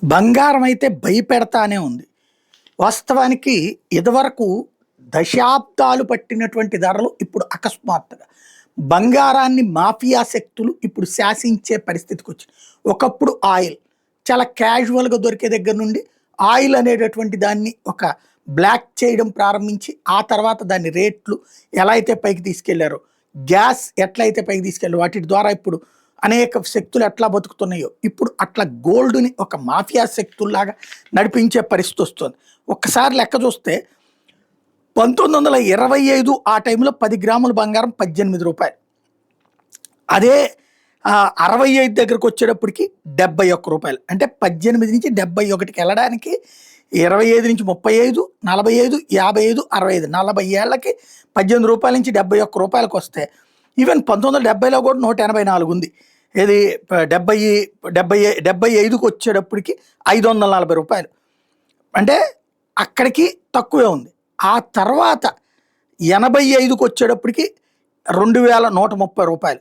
బంగారం అయితే భయపెడతానే ఉంది. వాస్తవానికి ఇదివరకు దశాబ్దాలు పట్టినటువంటి ధరలు ఇప్పుడు అకస్మాత్తుగా బంగారాన్ని మాఫియా శక్తులు ఇప్పుడు శాసించే పరిస్థితికొచ్చాయి. ఒకప్పుడు ఆయిల్ చాలా క్యాజువల్‌గా దొరికే దగ్గర నుండి ఆయిల్ అనేటటువంటి దాన్ని ఒక బ్లాక్ చేయడం ప్రారంభించి, ఆ తర్వాత దాని రేట్లు ఎలా అయితే పైకి తీసుకెళ్లారో, గ్యాస్ ఎట్లయితే పైకి తీసుకెళ్లారో వాటి ద్వారా ఇప్పుడు అనేక శక్తులు ఎట్లా బతుకుతున్నాయో, ఇప్పుడు అట్లా గోల్డ్‌ని ఒక మాఫియా శక్తుల్లాగా నడిపించే పరిస్థితొస్తుంది. ఒక్కసారి లెక్క చూస్తే 1925 ఆ టైంలో 10 గ్రాముల బంగారం రూ. 18. అదే 65 దగ్గరకొచ్చేటప్పటికి రూ. 71. అంటే 18 నుంచి 71కి వెళ్ళడానికి 25 నుంచి 35, 45, 55, 65 40 ఏళ్లకి రూ. 18 నుంచి రూ. 71 ఈవెన్ 1970లో కూడా 184 ఉంది. ఏది 75కి వచ్చేటప్పటికి రూ. 540. అంటే అక్కడికి తక్కువే ఉంది. ఆ తర్వాత 85కి వచ్చేటప్పటికి రూ. 2130.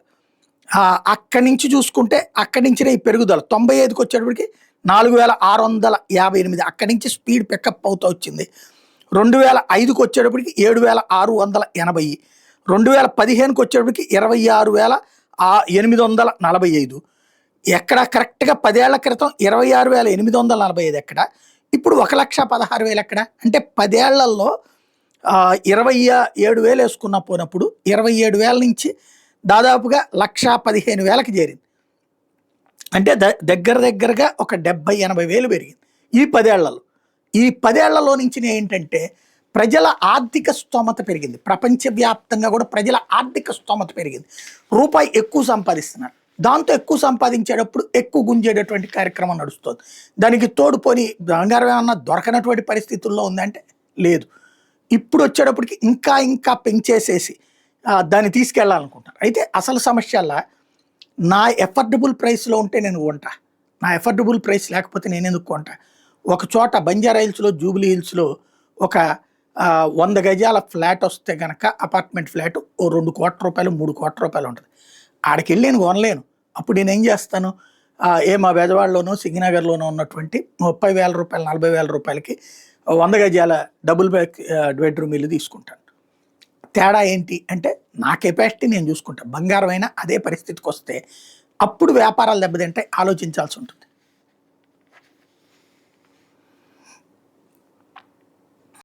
అక్కడి నుంచి చూసుకుంటే అక్కడి నుంచినే ఈ పెరుగుదల 95కి వచ్చేటప్పటికి 4658. అక్కడి నుంచి స్పీడ్ పికప్ అవుతూ వచ్చింది. 2005కి వచ్చేటప్పటికి 7680. 2015కి వచ్చేటప్పటికి 26845. ఎక్కడ కరెక్ట్గా 10 ఏళ్ల క్రితం 26845 ఎక్కడ, ఇప్పుడు 1,16,000 ఎక్కడ. అంటే 10 ఏళ్లలో 27,000 వేసుకున్న పోయినప్పుడు 27,000 నుంచి దాదాపుగా 1,15,000కి చేరింది. అంటే దగ్గర దగ్గరగా ఒక 70,000-80,000 పెరిగింది ఈ 10 ఏళ్లలో. ఈ 10 ఏళ్లలో నుంచి ఏంటంటే ప్రజల ఆర్థిక స్తోమత పెరిగింది. ప్రపంచవ్యాప్తంగా కూడా ప్రజల ఆర్థిక స్తోమత పెరిగింది. రూపాయి ఎక్కువ సంపాదిస్తున్నారు. దాంతో ఎక్కువ సంపాదించేటప్పుడు ఎక్కువ గుంజేటటువంటి కార్యక్రమం నడుస్తుంది. దానికి తోడుపోని బంగారం ఏమన్నా దొరకనటువంటి పరిస్థితుల్లో ఉందంటే లేదు. ఇప్పుడు వచ్చేటప్పటికి ఇంకా ఇంకా పెంచేసేసి దాన్ని తీసుకెళ్ళాలనుకుంటారు. అయితే అసలు సమస్యల్లా నా ఎఫర్డబుల్ ప్రైస్లో ఉంటే నేను కొంటా. నా ఎఫర్డబుల్ ప్రైస్ లేకపోతే నేను ఎందుకు కొంటా. ఒక చోట బంజారా హిల్స్లో, జూబ్లీ హిల్స్లో ఒక 100 గజాల ఫ్లాట్ వస్తే కనుక అపార్ట్మెంట్ ఫ్లాట్ ఓ రూ. 2,00,00,000, రూ. 3,00,00,000 ఉంటుంది. ఆడికెళ్ళి నేను కొనలేను. అప్పుడు నేనేం చేస్తాను, మా బెజవాడలోనో సింగనగర్లోనో ఉన్నటువంటి రూ. 30,000, రూ. 40,000కి 100 గజాల డబుల్ బెడ్రూమ్ ఇల్లు తీసుకుంటాను. తేడా ఏంటి అంటే నా కెపాసిటీ నేను చూసుకుంటాను. బంగారం అయినా అదే పరిస్థితికి వస్తే అప్పుడు వ్యాపారాలు దెబ్బతింటాయి, ఆలోచించాల్సి ఉంటుంది.